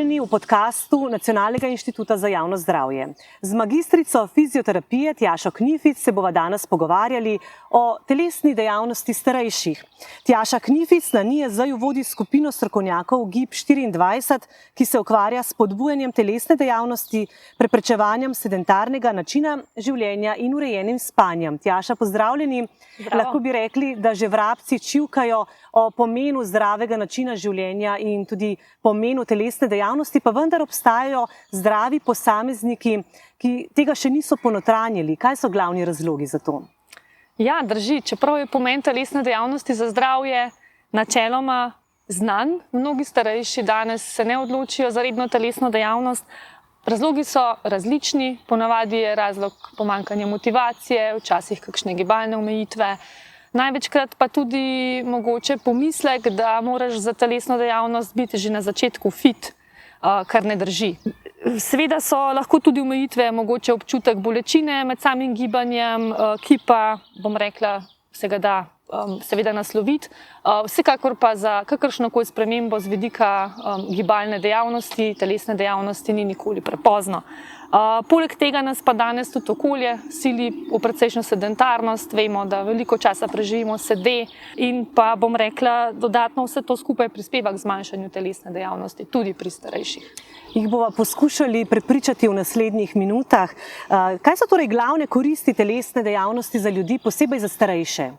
Pozdravljeni v podkastu Nacionalnega inštituta za javno zdravje. Z magistrico fizioterapije Tjašo Knific se bova danes pogovarjali o telesni dejavnosti starejših. Tjaša Knific na NIJZ vodi skupino strokovnjakov GIB24, ki se ukvarja s spodbujanjem telesne dejavnosti, preprečevanjem sedentarnega načina življenja in urejenim spanjem. Tjaša, pozdravljeni. Zdravo. Lahko bi rekli, da že vrabci čivkajo o pomenu zdravega načina življenja in tudi pomenu telesne dejavnosti, pa vendar obstajajo zdravi posamezniki, ki tega še niso ponotranjili. Kaj so glavni razlogi za to? Ja, drži. Čeprav je pomen telesne dejavnosti za zdravje načeloma znan, mnogi starejši danes se ne odločijo za redno telesno dejavnost. Razlogi so različni, ponavadi je razlog pomanjkanje motivacije, včasih kakšne gibalne omejitve. Največkrat pa tudi mogoče pomislek, da moraš za telesno dejavnost biti že na začetku fit, kar ne drži. Seveda so lahko tudi omejitve, mogoče občutek bolečine med samim gibanjem, ki pa, bom rekla, se ga da seveda nasloviti. Vsekakor pa za kakršnokoli spremembo z vidika gibalne dejavnosti, telesne dejavnosti ni nikoli prepozno. Poleg tega nas pa danes tudi okolje sili v precejšnjo sedentarnost. Vemo, da veliko časa preživimo sede in pa, bom rekla, dodatno vse to skupaj prispeva k zmanjšanju telesne dejavnosti, tudi pri starejših. Jih bova poskušali prepričati v naslednjih minutah. Kaj so torej glavne koristi telesne dejavnosti za ljudi, posebej za starejše?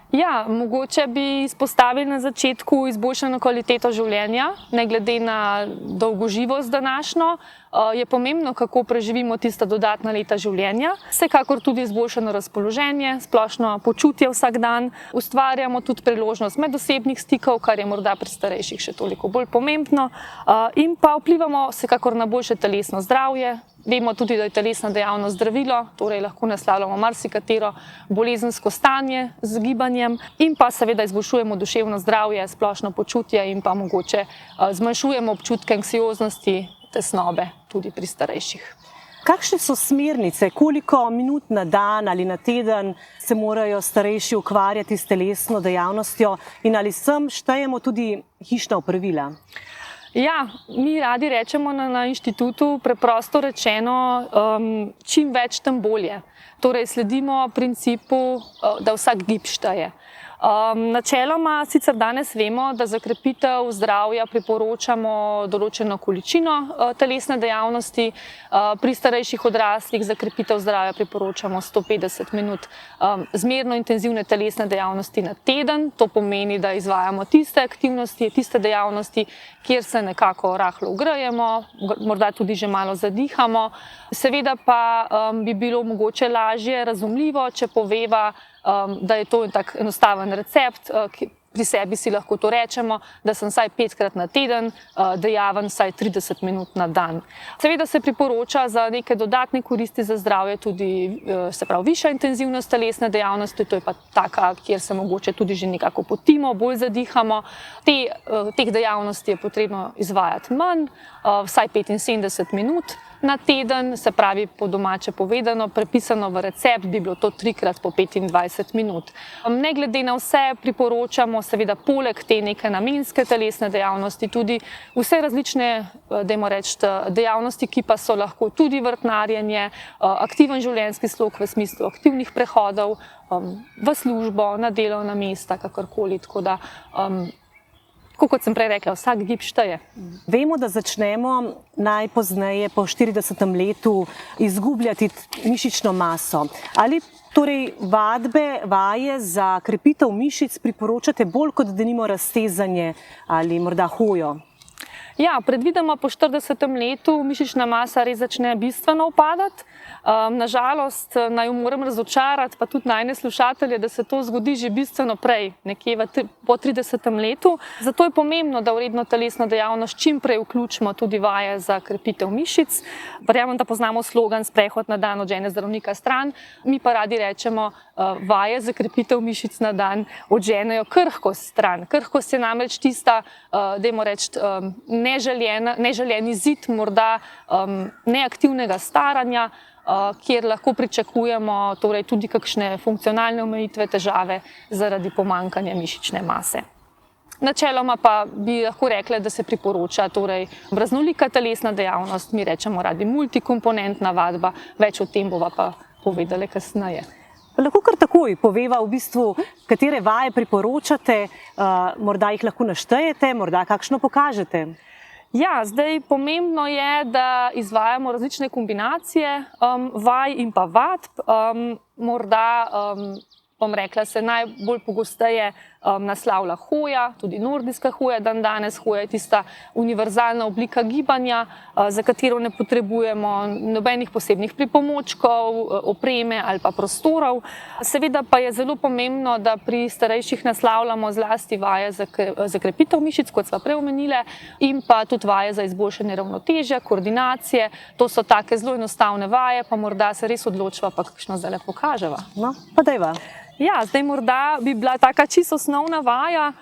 Ja, mogoče bi izpostavili na začetku izboljšano kvaliteto življenja, ne glede na dolgoživost današnjo. Je pomembno, kako preživimo tista dodatna leta življenja. Vsekakor tudi izboljšano razpoloženje, splošno počutje vsak dan. Ustvarjamo tudi priložnost medosebnih stikov, kar je morda pri starejših še toliko bolj pomembno. In pa vplivamo vsekakor na boljše telesno zdravje. Vemo tudi, da je telesna dejavnost zdravilo, torej lahko naslavljamo marsikatero bolezensko stanje z gibanjem in pa seveda izboljšujemo duševno zdravje, splošno počutje in pa mogoče zmanjšujemo občutke anksioznosti, tesnobe tudi pri starejših. Kakšne so smernice, koliko minut na dan ali na teden se morajo starejši ukvarjati s telesno dejavnostjo in ali sem štejemo tudi hišna opravila? Ja, mi radi rečemo na inštitutu, preprosto rečeno, čim več, tem bolje. Torej sledimo principu, da vsak gib šteje. Načeloma sicer danes vemo, da za krepitev zdravja priporočamo določeno količino telesne dejavnosti. Pri starejših odraslih za krepitev zdravja priporočamo 150 minut zmerno intenzivne telesne dejavnosti na teden. To pomeni, da izvajamo tiste aktivnosti, tiste dejavnosti, kjer se nekako rahlo ugrejemo, morda tudi že malo zadihamo. Seveda pa bi bilo mogoče lažje razumljivo, če poveva, da je to tak enostaven recept, pri sebi si lahko to rečemo, da sem vsaj 5-krat na teden dejaven vsaj 30 minut na dan. Seveda se priporoča za neke dodatne koristi za zdravje tudi, se pravi, višja intenzivnost telesne dejavnosti, to je pa taka, kjer se mogoče tudi že nekako potimo, bolj zadihamo. Teh dejavnosti je potrebno izvajati manj, vsaj 75 minut na teden, se pravi po domače povedano, prepisano v recept bi bilo to 3-krat po 25 minut. Ne glede na vse priporočamo seveda poleg te neke namenske telesne dejavnosti tudi vse različne, dajmo reči, dejavnosti, ki pa so lahko tudi vrtnarjenje, aktiven življenjski slog v smislu aktivnih prehodov v službo, na delovna mesta, kakorkoli, tako da kot sem prej rekla, vsak gib šteje. Vemo, da začnemo najpozneje po 40. letu izgubljati mišično maso. Ali torej vaje za krepitev mišic priporočate bolj kot denimo raztezanje ali morda hojo? Ja, predvidoma po 40. letu mišična masa res začne bistveno upadati. Nažalost, naj moram razočarati, pa tudi najine slušatelje, da se to zgodi že bistveno prej, nekje po 30. letu. Zato je pomembno, da v redno telesno dejavnost čim prej vključimo tudi vaje za krepitev mišic. Verjamem, da poznamo slogan sprehod na dan od žene zdravnika stran. Mi pa radi rečemo, vaje za krepitev mišic na dan odženejo krhkost stran. Krhkost je namreč tista, dajmo reči, neželjeni zid morda neaktivnega staranja, kjer lahko pričakujemo torej tudi kakšne funkcionalne omejitve, težave zaradi pomanjkanja mišične mase. Načeloma pa bi lahko rekla, da se priporoča torej raznolika telesna dejavnost, mi rečemo radi multikomponentna vadba, več o tem bova pa povedali kasneje. Lahko kar takoj poveva v bistvu, katere vaje priporočate, morda jih lahko naštejete, morda kakšno pokažete. Ja, zdaj pomembno je, da izvajamo različne kombinacije vaj in pa vadb. Morda, bom rekla, se najbolj pogosteje naslavlja hoja, tudi nordijska hoja danes. Hoja je tista univerzalna oblika gibanja, za katero ne potrebujemo nobenih posebnih pripomočkov, opreme ali pa prostorov. Seveda pa je zelo pomembno, da pri starejših naslavljamo zlasti vaje za krepitev mišic, kot sva prej omenile, in pa tudi vaje za izboljšanje ravnotežja, koordinacije. To so take zelo enostavne vaje, pa morda se res odločiva, pa kakšno zdajle pokaževa. No, pa dajva. Ja, zdaj morda bi bila taka čisto osnovna vaja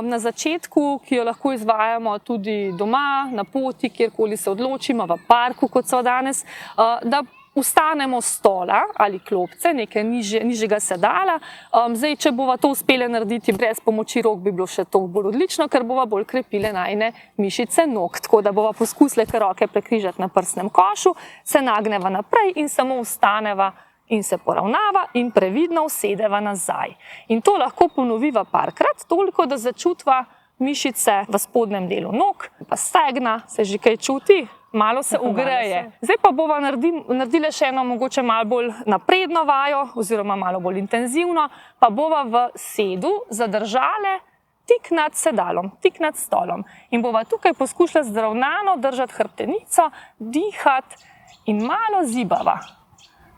na začetku, ki jo lahko izvajamo tudi doma, na poti, kjerkoli se odločimo, v parku, kot so danes, da vstanemo s stola ali klopce, nekaj nižjega sedala. Zdaj, če bova to uspeli narediti brez pomoči rok, bi bilo še to bolj odlično, ker bova bolj krepile najine mišice nog. Tako da bova poskusile roke prekrižati na prsnem košu, se nagneva naprej in samo vstaneva in se poravnava in previdno usedeva nazaj. In to lahko ponoviva parkrat, toliko, da začutva mišice v spodnjem delu nog, pa stegna, se že kaj čuti, malo se ugreje. Zdaj pa bova naredile še eno mogoče malo bolj napredno vajo, oziroma malo bolj intenzivno, pa bova v sedu zadržale tik nad sedalom, tik nad stolom. In bova tukaj poskušala zravnano držati hrbtenico, dihati in malo zibava.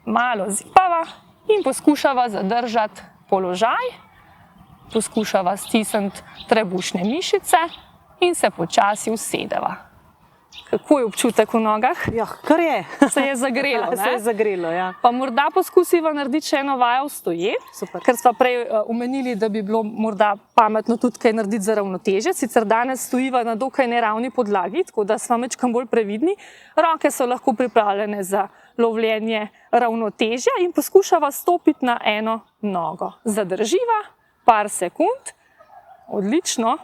Malo zibava in poskušava zadržati položaj, poskušava stisniti trebušne mišice in se počasi usedeva. Kako je občutek v nogah? Ja, kar je. Se je zagrelo, ne? Se je zagrelo, ja. Pa morda poskusiva narediti še eno vajo stoje, ker sva prej omenili, da bi bilo morda pametno tudi kaj narediti za ravnotežje. Sicer danes stojiva na dokaj neravni podlagi, tako da sva majčkeno bolj previdni. Roke so lahko pripravljene za lovljenje ravnotežja in poskušava stopiti na eno nogo. Zadrživa par sekund, odlično,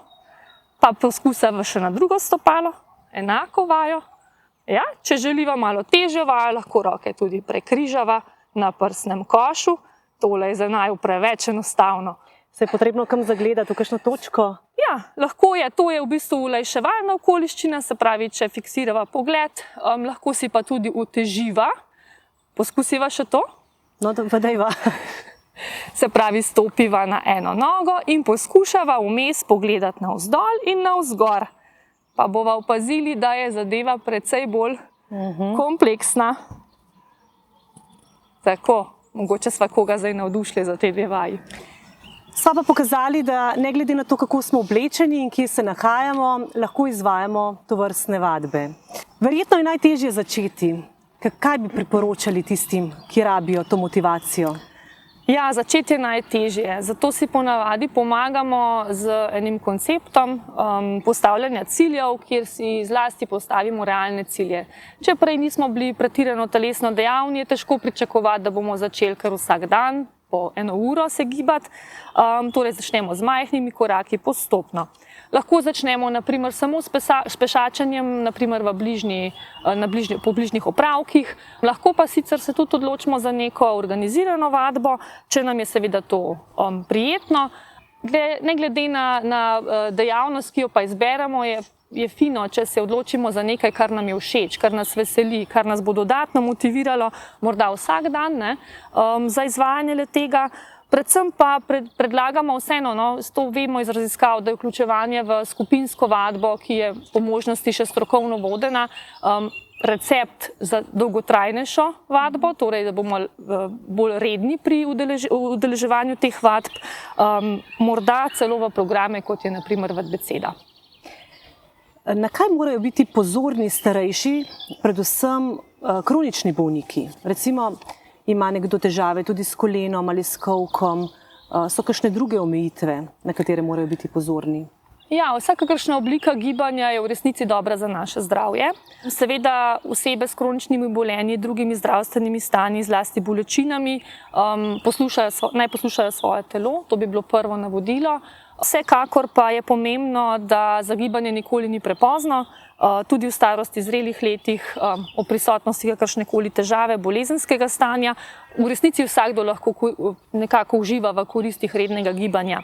pa poskusiva še na drugo stopalo, enako vajo. Ja, če želiva malo težjo vajo, lahko roke tudi prekrižava na prsnem košu. Tole je za naju preveč enostavno. Se je potrebno kam zagledati, v kakšno točko? Ja, lahko je. To je v bistvu olajševalna okoliščina, se pravi, če fiksirava pogled, lahko si pa tudi uteživa. Poskusiva še to? No, pa dajva. Se pravi, stopiva na eno nogo in poskušava vmes pogledati navzdol in navzgor. Pa bova opazili, da je zadeva precej bolj kompleksna. Tako, mogoče sva koga zdaj navdušili za te dve vaji. Sva pa pokazali, da ne glede na to, kako smo oblečeni in kje se nahajamo, lahko izvajamo tovrstne vadbe. Verjetno je najtežje začeti. Kaj bi priporočali tistim, ki rabijo to motivacijo? Ja, začeti je najtežje. Zato si ponavadi pomagamo z enim konceptom postavljanja ciljev, kjer si zlasti postavimo realne cilje. Če prej nismo bili pretirano telesno dejavni, je težko pričakovati, da bomo začeli kar vsak dan po 1 uro se gibati. Torej začnemo z majhnimi koraki postopno. Lahko začnemo naprimer samo s pešačenjem, naprimer po bližnjih opravkih. Lahko pa sicer se tudi odločimo za neko organizirano vadbo, če nam je seveda to prijetno. Ne glede na dejavnost, ki jo pa izberemo, je fino, če se odločimo za nekaj, kar nam je všeč, kar nas veseli, kar nas bo dodatno motiviralo, morda vsak dan za izvajanje le-tega. Predvsem pa predlagamo vseeno, to vemo iz raziskav, da je vključevanje v skupinsko vadbo, ki je po možnosti še strokovno vodena, recept za dolgotrajnejšo vadbo, torej da bomo bolj redni pri udeleževanju teh vadb, morda celo v programe, kot je naprimer vadbeceda. Na kaj morajo biti pozorni starejši, predvsem kronični bolniki? Recimo, ima nekdo težave tudi s kolenom ali s kolkom, so kakšne druge omejitve, na katere morajo biti pozorni? Ja, vsakakršna oblika gibanja je v resnici dobra za naše zdravje. Seveda osebe s kroničnimi bolenji, drugimi zdravstvenimi stanji, zlasti bolečinami, naj poslušajo svoje telo, to bi bilo prvo navodilo. Vsekakor pa je pomembno, da za gibanje nikoli ni prepozno, tudi v starosti, zrelih letih, o prisotnosti kakršnekoli težave, bolezenskega stanja. V resnici vsakdo lahko nekako uživa v koristih rednega gibanja.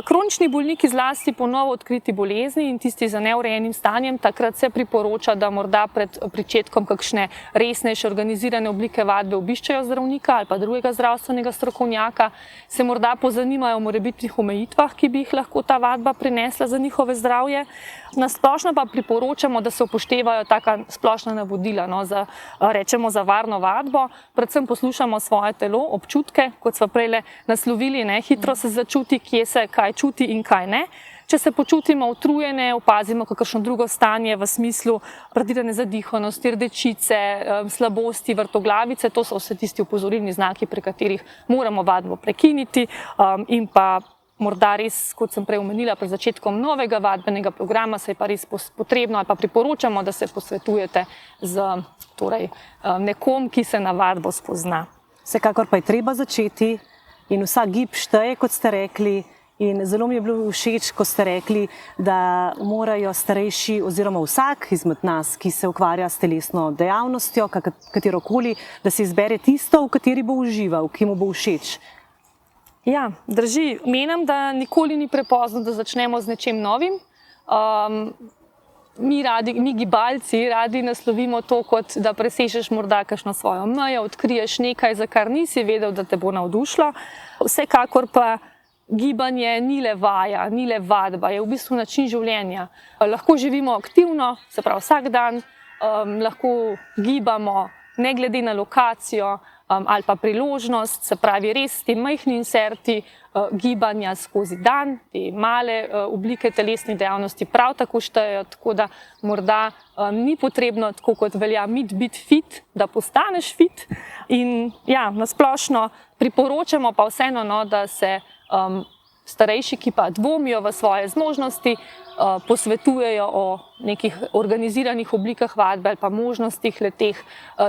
Kronični bolniki, zlasti po novo odkriti bolezni in tisti z neurejenim stanjem, takrat se priporoča, da morda pred pričetkom kakšne resnejše organizirane oblike vadbe obiščejo zdravnika ali pa drugega zdravstvenega strokovnjaka, se morda pozanimajo o morebitnih omejitvah, ki bi jih lahko ta vadba prinesla za njihove zdravje. Na splošno pa priporočamo, da se upoštevajo taka splošna navodila, rečemo za varno vadbo, predvsem poslušamo svoje telo, občutke, kot smo prej naslovili, hitro se začuti, kje se kaj čuti in kaj ne. Če se počutimo utrujene, opazimo kakšno drugo stanje v smislu pretirane zadihanosti, rdečice, slabosti, vrtoglavice, to so vse tisti opozorilni znaki, pri katerih moramo vadbo prekiniti in pa morda res, kot sem prej omenila, pred začetkom novega vadbenega programa se je pa res potrebno ali pa priporočamo, da se posvetujete z nekom, ki se na vadbo spozna. Vsekakor pa je treba začeti in vsak gib šteje, kot ste rekli. In zelo mi je bilo všeč, ko ste rekli, da morajo starejši oziroma vsak izmed nas, ki se ukvarja s telesno dejavnostjo, katerokoli, da se izbere tisto, v kateri bo užival, ki mu bo všeč. Ja, drži. Menim, da nikoli ni prepozno, da začnemo z nečim novim. Mi gibalci radi naslovimo to, kot da presežeš morda kakšno svojo mejo, odkriješ nekaj, za kar nisi vedel, da te bo navdušilo. Vsekakor pa gibanje ni le vaja, ni le vadba, je v bistvu način življenja. Lahko živimo aktivno, se pravi vsak dan, lahko gibamo ne glede na lokacijo ali pa priložnost, se pravi res ti majhni inserti gibanja skozi dan, te male oblike telesnih dejavnosti prav tako štejejo, tako da morda ni potrebno, tako kot velja biti fit, da postaneš fit. In ja, na splošno priporočamo pa vseeno, da se starejši, ki pa dvomijo v svoje zmožnosti, posvetujejo o nekih organiziranih oblikah vadbe ali pa možnostih le-teh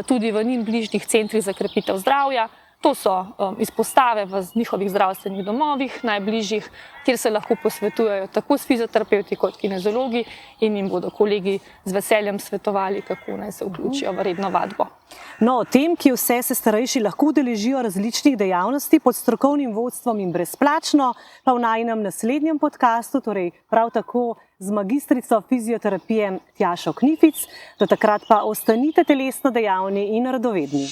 tudi v njim bližnjih centrih za krepitev zdravja. To so izpostave v njihovih zdravstvenih domovih, najbližjih, kjer se lahko posvetujejo tako s fizioterapevti kot kinezologi in jim bodo kolegi z veseljem svetovali, kako naj se vključijo v redno vadbo. No, o tem, ki vse se starejši lahko udeležijo različnih dejavnosti pod strokovnim vodstvom in brezplačno, pa v najinem naslednjem podcastu, torej prav tako z magistrico fizioterapije Tjašo Knific. Do takrat pa ostanite telesno dejavni in radovedni.